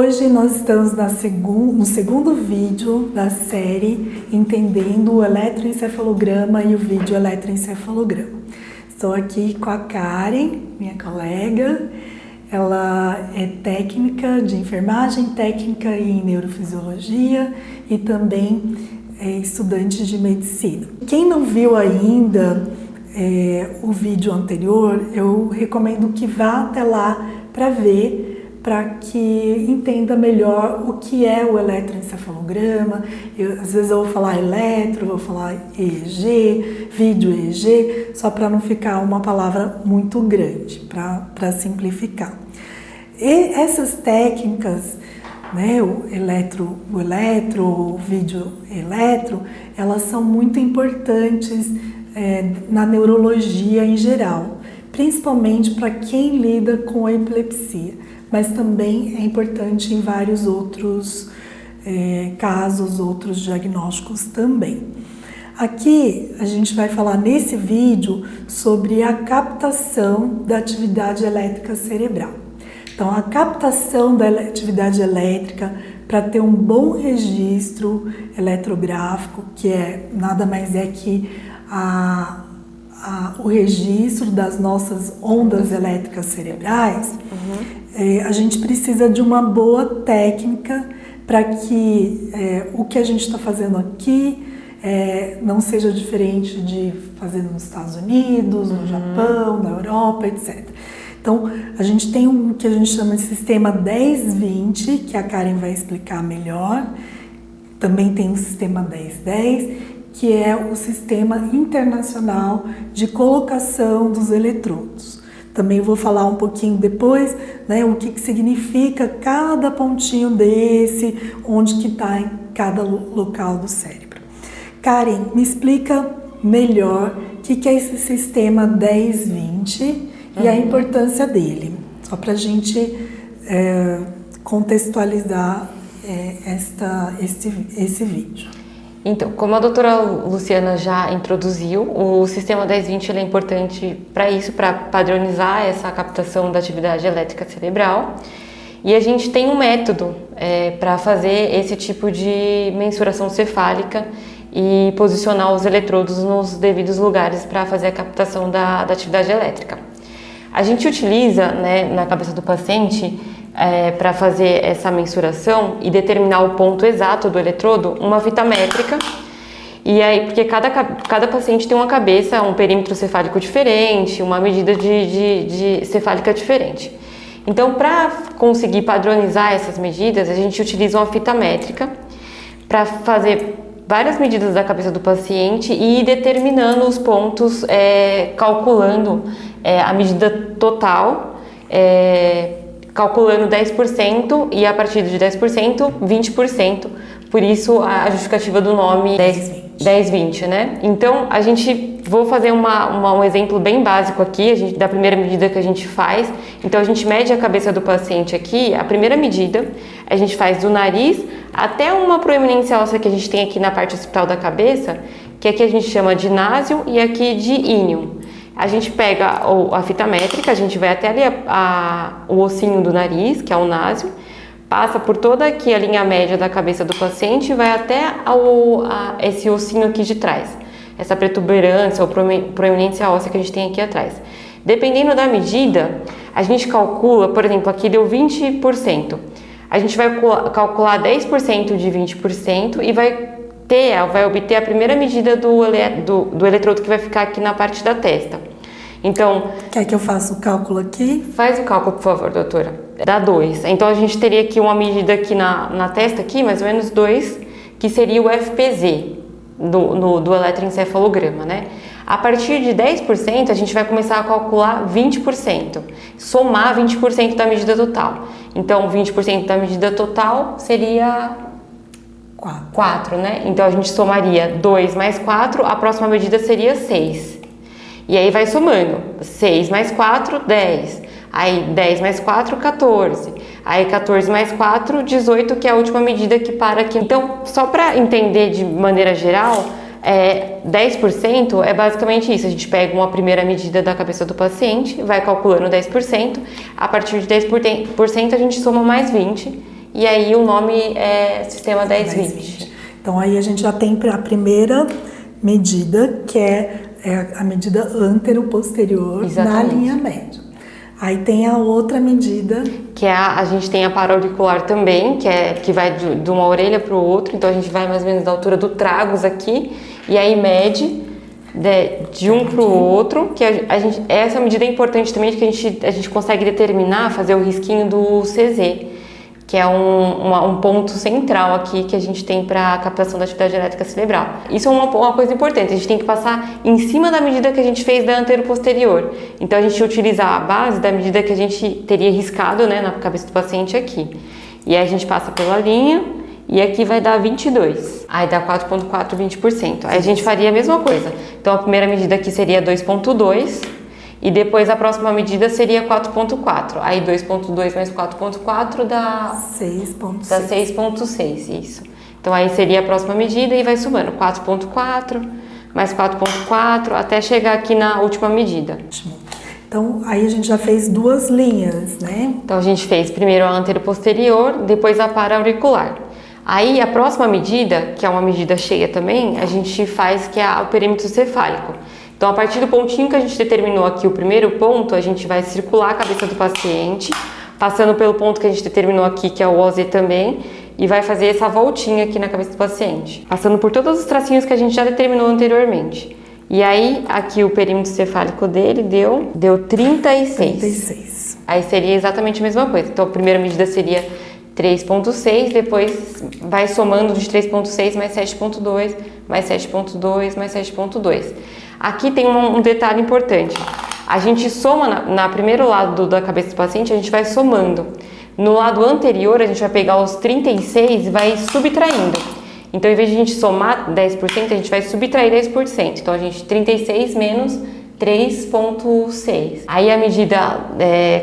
Hoje nós estamos no segundo vídeo da série Entendendo o Eletroencefalograma e o Vídeo Eletroencefalograma. Estou aqui com a Karen, minha colega. Ela é técnica de enfermagem, técnica em neurofisiologia e também é estudante de medicina. Quem não viu ainda o vídeo anterior, eu recomendo que vá até lá para ver, para que entenda melhor o que é o eletroencefalograma. Às vezes eu vou falar eletro, vou falar EEG, vídeo EEG, só para não ficar uma palavra muito grande, para simplificar. E essas técnicas, né, o vídeo eletro, elas são muito importantes na neurologia em geral, principalmente para quem lida com a epilepsia, mas também é importante em vários outros casos, outros diagnósticos também. Aqui a gente vai falar nesse vídeo sobre a captação da atividade elétrica cerebral. Então, a captação da atividade elétrica para ter um bom registro eletrográfico, que nada mais é que o registro das nossas ondas elétricas cerebrais, a gente precisa de uma boa técnica para que o que a gente está fazendo aqui não seja diferente de fazer nos Estados Unidos, no Japão, na Europa, etc. Então, a gente tem um que a gente chama de sistema 10-20, que a Karen vai explicar melhor. Também tem o sistema 10-10, que é o sistema internacional de colocação dos eletrodos. Também vou falar um pouquinho depois, né, o que significa cada pontinho desse, onde que está em cada local do cérebro. Karen, me explica melhor o que é esse sistema 10-20 e a importância dele, só para a gente contextualizar esse vídeo. Então, como a doutora Luciana já introduziu, o sistema 10-20 é importante para isso, para padronizar essa captação da atividade elétrica cerebral. E a gente tem um método para fazer esse tipo de mensuração cefálica e posicionar os eletrodos nos devidos lugares para fazer a captação da atividade elétrica. A gente utiliza, né, na cabeça do paciente, para fazer essa mensuração e determinar o ponto exato do eletrodo, uma fita métrica. E aí, porque cada paciente tem uma cabeça, um perímetro cefálico diferente, uma medida de cefálica diferente. Então, para conseguir padronizar essas medidas, a gente utiliza uma fita métrica para fazer várias medidas da cabeça do paciente e ir determinando os pontos, calculando a medida total, calculando 10% e a partir de 10%, 20%. Por isso a justificativa do nome 10-20, né? Então, vou fazer um exemplo bem básico aqui, da primeira medida que a gente faz. Então, a gente mede a cabeça do paciente aqui, a primeira medida, a gente faz do nariz até uma proeminência óssea que a gente tem aqui na parte occipital da cabeça, que aqui a gente chama de násio e aqui de íneo. A gente pega a fita métrica, a gente vai até ali o ossinho do nariz, que é o násio, passa por toda aqui a linha média da cabeça do paciente e vai até esse ossinho aqui de trás, essa protuberância ou proeminência óssea que a gente tem aqui atrás. Dependendo da medida, a gente calcula, por exemplo, aqui deu 20%. A gente vai calcular 10% de 20% e vai obter a primeira medida do eletrodo que vai ficar aqui na parte da testa. Então, quer que eu faça o cálculo aqui? Faz o cálculo, por favor, doutora. Dá 2. Então, a gente teria aqui uma medida aqui na testa, aqui, mais ou menos 2, que seria o FPZ do eletroencefalograma, né? A partir de 10%, a gente vai começar a calcular 20%, somar 20% da medida total. Então, 20% da medida total seria 4, né? Então, a gente somaria 2 mais 4, a próxima medida seria 6. E aí vai somando, 6 mais 4, 10. Aí 10 mais 4, 14. Aí 14 mais 4, 18, que é a última medida que para aqui. Então, só para entender de maneira geral, 10% é basicamente isso. A gente pega uma primeira medida da cabeça do paciente, vai calculando 10%. A partir de 10% a gente soma mais 20%. e aí o nome é sistema 10-20. Então aí a gente já tem a primeira medida, que é a medida antero-posterior na linha média. Aí tem a outra medida, que é a gente tem a para-auricular também, que vai de uma orelha para o outro, então a gente vai mais ou menos da altura do tragus aqui, e aí mede de um para o outro, que essa medida é importante também, que a gente consegue determinar, fazer o risquinho do CZ, que é um ponto central aqui que a gente tem para a captação da atividade elétrica cerebral. Isso é uma coisa importante, a gente tem que passar em cima da medida que a gente fez da antero-posterior. Então a gente utiliza a base da medida que a gente teria riscado, né, na cabeça do paciente aqui. E aí a gente passa pela linha e aqui vai dar 22. Aí dá 4,4, 20%. Aí a gente faria a mesma coisa. Então a primeira medida aqui seria 2,2. E depois a próxima medida seria 4,4. Aí 2,2 mais 4,4 dá 6,6. Dá 6,6, isso. Então aí seria a próxima medida e vai somando 4,4 mais 4,4 até chegar aqui na última medida. Ótimo. Então aí a gente já fez duas linhas, né? Então a gente fez primeiro a antero-posterior, depois a para-auricular. Aí a próxima medida, que é uma medida cheia também, a gente faz que é o perímetro cefálico. Então, a partir do pontinho que a gente determinou aqui, o primeiro ponto, a gente vai circular a cabeça do paciente, passando pelo ponto que a gente determinou aqui, que é o OZ também, e vai fazer essa voltinha aqui na cabeça do paciente, passando por todos os tracinhos que a gente já determinou anteriormente. E aí, aqui o perímetro cefálico dele deu 36. Aí seria exatamente a mesma coisa. Então, a primeira medida seria 3,6, depois vai somando de 3,6 mais 7,2, mais 7,2, mais 7,2. Aqui tem um detalhe importante. A gente soma na primeiro lado da cabeça do paciente, a gente vai somando. No lado anterior, a gente vai pegar os 36 e vai subtraindo. Então, em vez de a gente somar 10%, a gente vai subtrair 10%. Então, a gente 36 menos 3,6. Aí a medida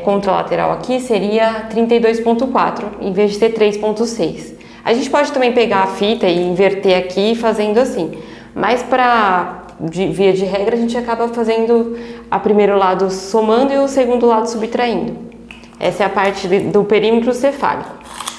contralateral aqui seria 32,4, em vez de ser 3,6. A gente pode também pegar a fita e inverter aqui fazendo assim. Mas via de regra, a gente acaba fazendo o primeiro lado somando e o segundo lado subtraindo. Essa é a parte do perímetro cefálico.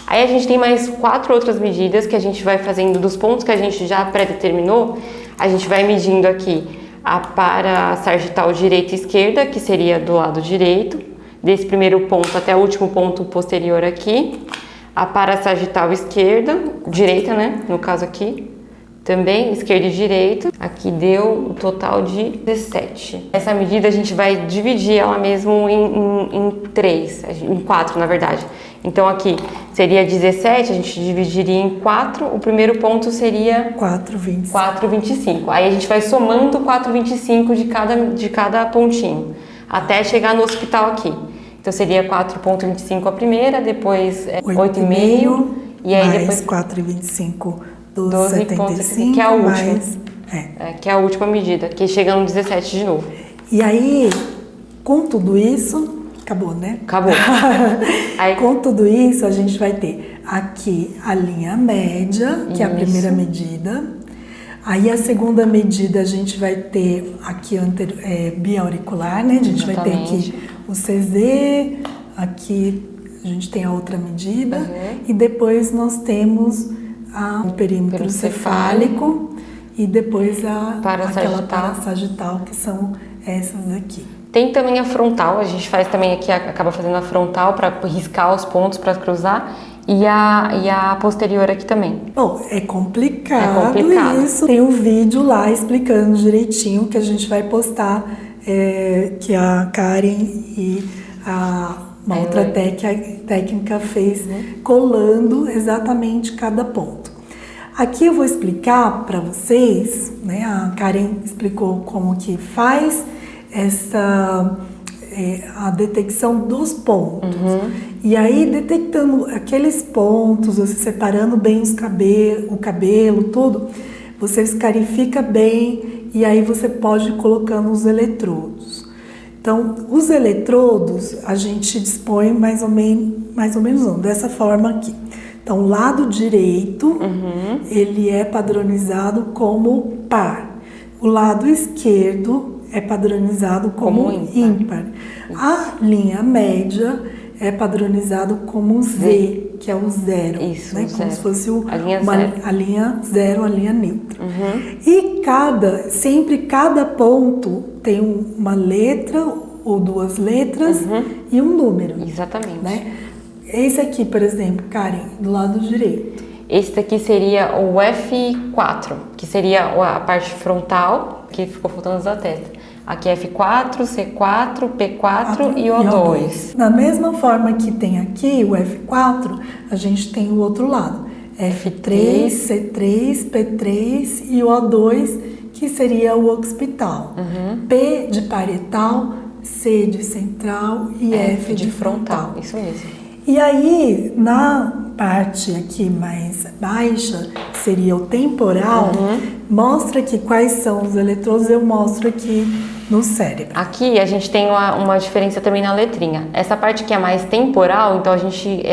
Aí a gente tem mais 4 outras medidas que a gente vai fazendo dos pontos que a gente já pré-determinou. A gente vai medindo aqui a para-sagital direita e esquerda, que seria do lado direito, desse primeiro ponto até o último ponto posterior aqui. A para-sagital esquerda, direita, né, no caso aqui. Também, esquerda e direita, aqui deu um total de 17. Essa medida a gente vai dividir ela mesmo em 4, na verdade. Então aqui seria 17, a gente dividiria em 4, o primeiro ponto seria 4,25. Aí a gente vai somando 4,25 de cada pontinho, até chegar no hospital aqui. Então seria 4,25 a primeira, depois 8,5 e aí mais depois 4,25 dos 75, que é a última. Mais, que é a última medida, que chega no 17 de novo. E aí, com tudo isso, acabou, né? Acabou. Aí, com tudo isso, a gente vai ter aqui a linha média, que é a primeira medida. Aí a segunda medida a gente vai ter aqui biauricular, né? A gente vai ter aqui o CZ, aqui a gente tem a outra medida. E depois nós temos o perímetro cefálico e depois aquela parasagital, que são essas aqui. Tem também a frontal, a gente faz também aqui, acaba fazendo a frontal para riscar os pontos para cruzar e a posterior aqui também. Bom, é complicado isso. Tem um vídeo lá explicando direitinho que a gente vai postar, que a Karen e uma outra técnica fez, colando exatamente cada ponto. Aqui eu vou explicar para vocês, né? A Karen explicou como que faz a detecção dos pontos. E aí, detectando aqueles pontos, você separando bem o cabelo, tudo, você escarifica bem e aí você pode ir colocando os eletrodos. Então, os eletrodos a gente dispõe mais ou menos não, dessa forma aqui. Então, o lado direito, ele é padronizado como par. O lado esquerdo é padronizado como ímpar. A linha média é padronizado como Z. que é o zero. Isso, né? o Como zero. se fosse A linha zero. a linha zero, a linha neutra. E sempre cada ponto tem uma letra ou duas letras e um número. Exatamente. Né? Esse aqui, por exemplo, Karen, do lado direito. Esse daqui seria o F4, que seria a parte frontal, que ficou faltando da testa. Aqui é F4, C4, P4 e O2. Da mesma forma que tem aqui o F4, a gente tem o outro lado. F3, C3, P3 e o O2, que seria o occipital. P de parietal, C de central e F de frontal. Isso mesmo. E aí, na parte aqui mais baixa, seria o temporal, mostra aqui quais são os eletrodos, eu mostro aqui no cérebro. Aqui a gente tem uma diferença também na letrinha. Essa parte que é mais temporal, então a gente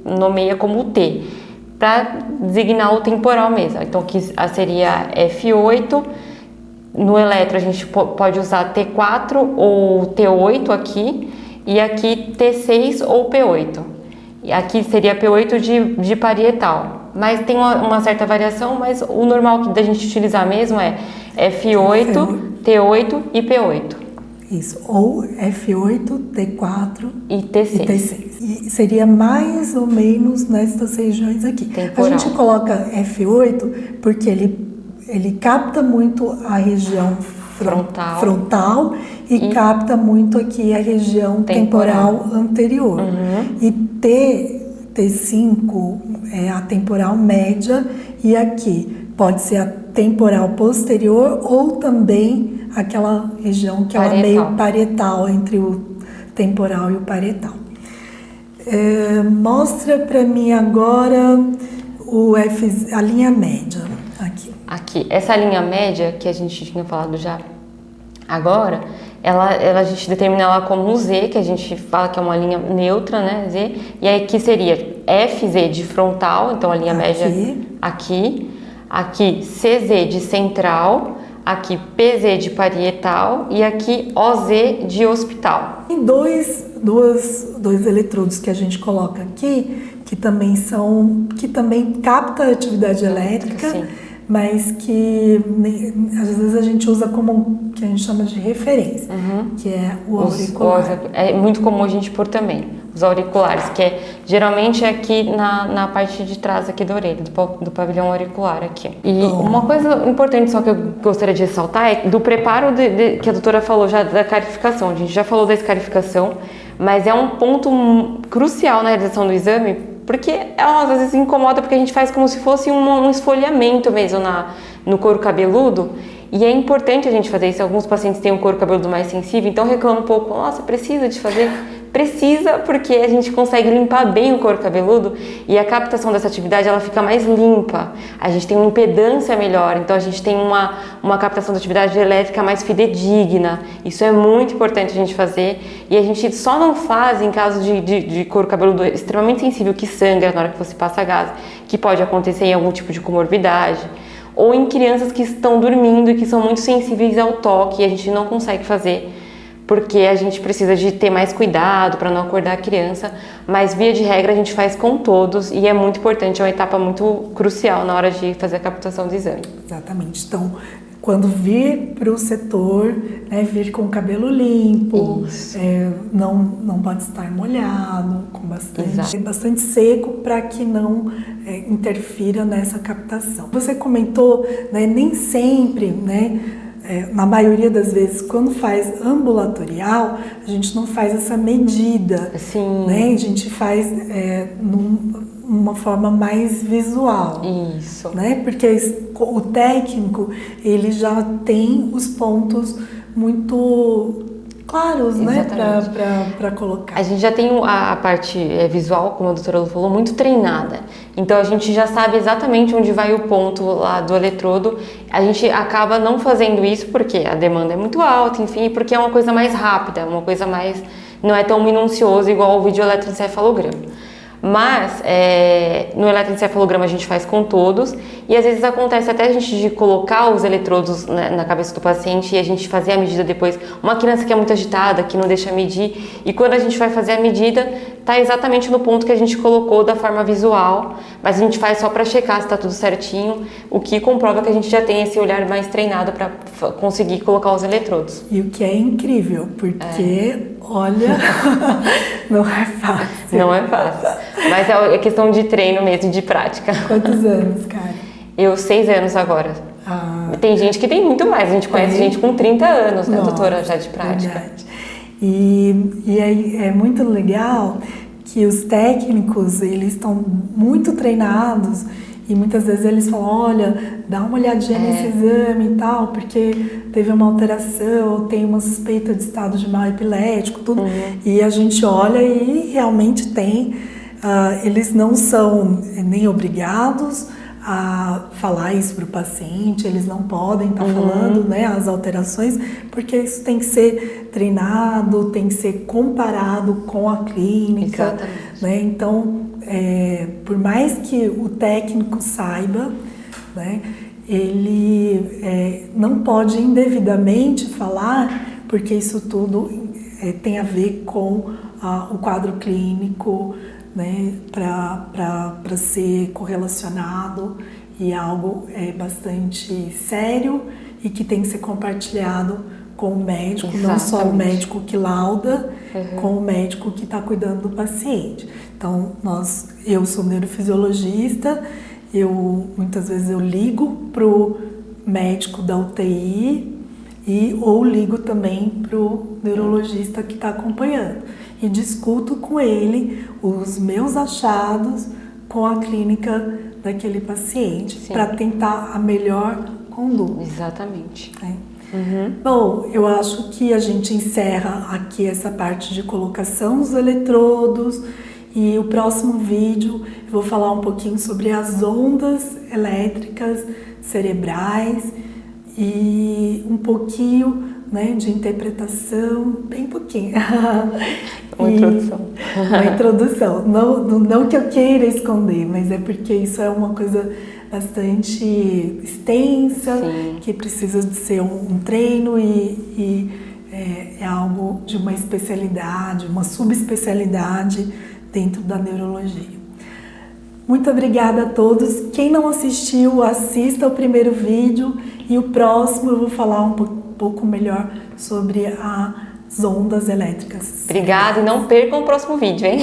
nomeia como T, para designar o temporal mesmo. Então aqui seria F8, no eletro a gente pode usar T4 ou T8 aqui, e aqui T6 ou P8. E aqui seria P8 de parietal. Mas tem uma certa variação, mas o normal da gente utilizar mesmo é F8, T8 e P8. Isso, ou F8, T4 e T6. E seria mais ou menos nessas regiões aqui. Temporal. A gente coloca F8 porque ele capta muito a região frontal e capta muito aqui a região temporal anterior. E T5 é a temporal média e aqui pode ser a temporal posterior ou também aquela região que ela é meio parietal entre o temporal e o parietal. Mostra para mim agora a linha média aqui. Essa linha média que a gente tinha falado já agora, a gente determina ela como Z, que a gente fala que é uma linha neutra, né, Z, e aí aqui seria FZ de frontal, então a linha média aqui CZ de central, aqui PZ de parietal e aqui OZ de occipital. Tem dois eletrodos que a gente coloca aqui, que também capta a atividade elétrica, Sim. mas que às vezes a gente usa como que a gente chama de referência, que é o auricular. É muito comum a gente pôr também os auriculares, que geralmente é aqui na parte de trás aqui da orelha, do pavilhão auricular aqui. E uma coisa importante só que eu gostaria de ressaltar é do preparo que a doutora falou já da carificação. A gente já falou da escarificação, mas é um ponto crucial na realização do exame, porque ela às vezes incomoda porque a gente faz como se fosse um esfoliamento mesmo no couro cabeludo, e é importante a gente fazer isso. Alguns pacientes têm um couro cabeludo mais sensível, então reclamam um pouco, nossa, precisa de fazer? Precisa, porque a gente consegue limpar bem o couro cabeludo e a captação dessa atividade ela fica mais limpa, a gente tem uma impedância melhor, então a gente tem uma captação da atividade elétrica mais fidedigna. Isso é muito importante a gente fazer, e a gente só não faz em caso de couro cabeludo extremamente sensível que sangra na hora que você passa gás, que pode acontecer em algum tipo de comorbidade, ou em crianças que estão dormindo e que são muito sensíveis ao toque e a gente não consegue fazer, porque a gente precisa de ter mais cuidado para não acordar a criança, mas via de regra a gente faz com todos e é muito importante, é uma etapa muito crucial na hora de fazer a captação do exame. Exatamente. Então, quando vir para o setor, né, vir com o cabelo limpo, não pode estar molhado, com bastante seco, para que não interfira nessa captação. Você comentou, né, nem sempre, né, na maioria das vezes, quando faz ambulatorial, a gente não faz essa medida. Sim. Né? A gente faz uma forma mais visual. Isso. Né? Porque o técnico, ele já tem os pontos muito claros, né, para colocar. A gente já tem a parte visual, como a doutora Lu falou, muito treinada. Então a gente já sabe exatamente onde vai o ponto lá do eletrodo. A gente acaba não fazendo isso porque a demanda é muito alta, enfim, porque é uma coisa mais rápida, uma coisa mais, não é tão minucioso igual o videoeletroencefalograma. Mas no eletroencefalograma a gente faz com todos, e às vezes acontece até a gente de colocar os eletrodos na cabeça do paciente e a gente fazer a medida depois. Uma criança que é muito agitada, que não deixa medir, e quando a gente vai fazer a medida, tá exatamente no ponto que a gente colocou da forma visual, mas a gente faz só para checar se tá tudo certinho, o que comprova que a gente já tem esse olhar mais treinado para conseguir colocar os eletrodos. E o que é incrível, porque, olha, não é fácil. Não é fácil, mas é questão de treino mesmo, de prática. Quantos anos, cara? Eu, 6 anos agora. Tem gente que tem muito mais, a gente conhece gente com 30 anos, né, doutora, já de prática. Verdade. E aí é muito legal que os técnicos, eles estão muito treinados e muitas vezes eles falam, olha, dá uma olhadinha nesse exame e tal, porque teve uma alteração, tem uma suspeita de estado de mal epilético, tudo. E a gente olha e realmente tem, eles não são nem obrigados a falar isso para o paciente, eles não podem estar falando, né, as alterações, porque isso tem que ser treinado, tem que ser comparado com a clínica. Exatamente. Né? Então, por mais que o técnico saiba, né, ele não pode indevidamente falar, porque isso tudo tem a ver com o quadro clínico, né, para ser correlacionado, e algo bastante sério e que tem que ser compartilhado com o médico. Exatamente. Não só o médico que lauda, com o médico que está cuidando do paciente. Então, eu sou neurofisiologista, muitas vezes eu ligo para o médico da UTI ou ligo também para o neurologista que está acompanhando. E discuto com ele os meus achados com a clínica daquele paciente, para tentar a melhor conduta. Exatamente. Bom, eu acho que a gente encerra aqui essa parte de colocação dos eletrodos, e o próximo vídeo eu vou falar um pouquinho sobre as ondas elétricas cerebrais e um pouquinho, né, de interpretação, bem pouquinho. Uma introdução. Uma introdução. Não que eu queira esconder, mas é porque isso é uma coisa bastante extensa, sim, que precisa de ser um treino e é algo de uma especialidade, uma subespecialidade dentro da neurologia. Muito obrigada a todos. Quem não assistiu, assista o primeiro vídeo, e o próximo eu vou falar um pouco melhor sobre as ondas elétricas. Obrigada, e não percam o próximo vídeo, hein?